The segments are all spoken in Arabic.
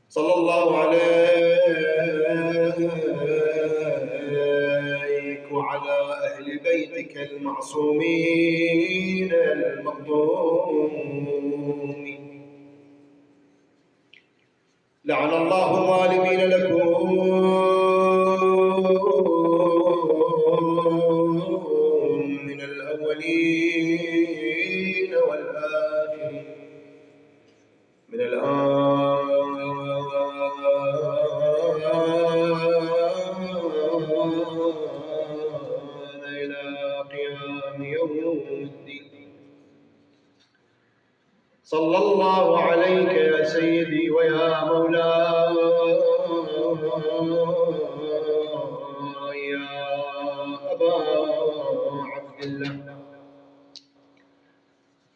صلى الله عليك وعلى أهل بيتك المعصومين المظلومين. لعن الله الظالمين لكم من الأولين والآخرين من الآن إلى قيام يوم الدين. صلى الله عليك يا سيدي ويا مولاي يا أبا عبد الله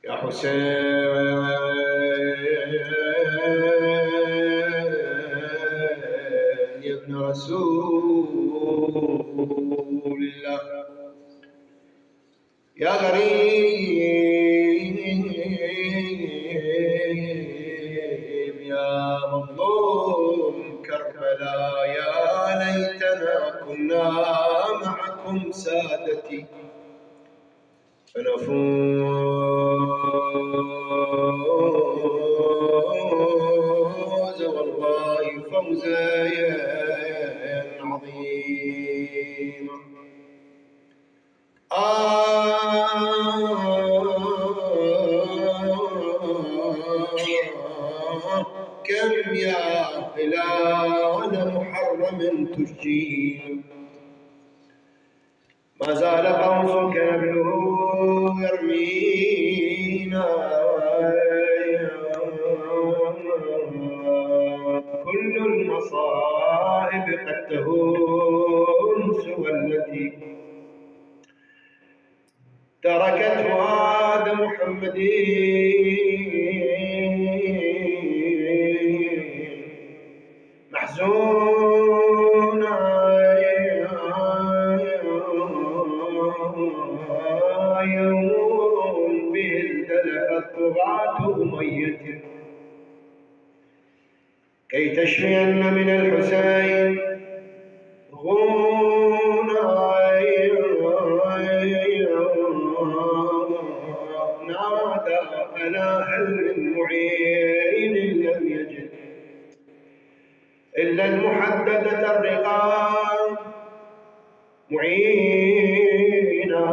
يا حسين يا ابن رسول الله يا غريب يا مظلوم كربلاء يا ليتنا كنا معكم سادتي فنفوز والله فوزا عظيما. كم يا هلال محرم ترجينا ما زال قوسك نبله يرمينا كل المصائب قد تهون سوى التي تركت فؤاد محمد محزونا يوم به ازدلفت طغاة أمية كي تشفين من الحسين غونا نادى ألا هل من معين لم يجد إلا المحددة الرقاب معينا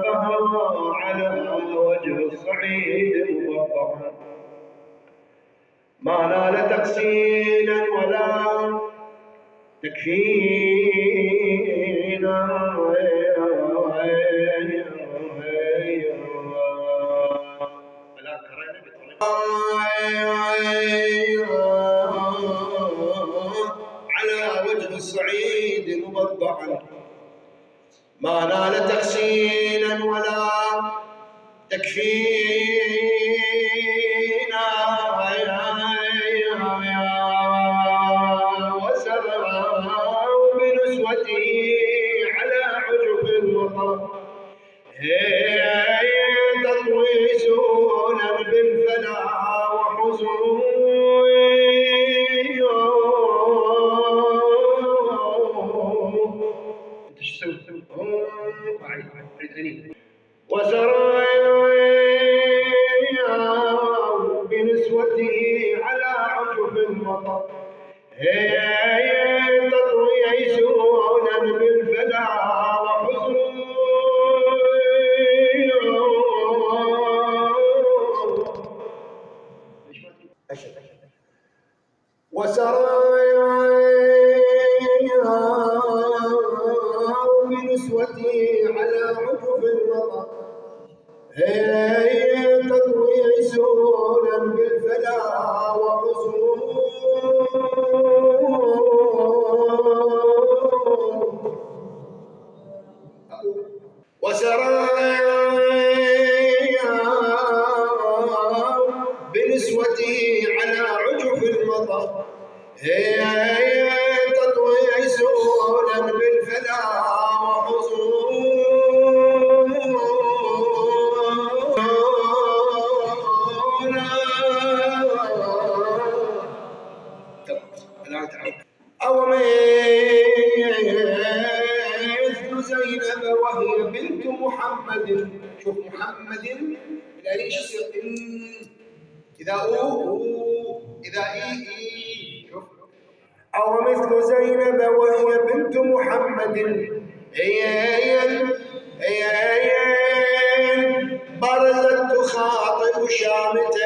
فهوى على وجه الصعيد مبطحا ما نال تقسيلا ولا تكفينا على وجه الصعيد مبضعا ما نال تحسينا ولا تكفينا وسرى بنسوته على عجب المطر تطوي سونا بالفلا وحزون وسرى بنسوته على عجب المطر تطوي سونا بالفلا وحزون وسرايا بنسوتي على عجب المطر تطوي سونا بالفلا وحزون وسرايا بنسوتي على عجب المطر تطوي سونا بالفلا وحزون مثل زينب وهي بنت محمد. شوف محمد الأليف شو يصير؟ إذا إذا شوف. أو مثل زينب وهي بنت محمد برزت تخاطب شامة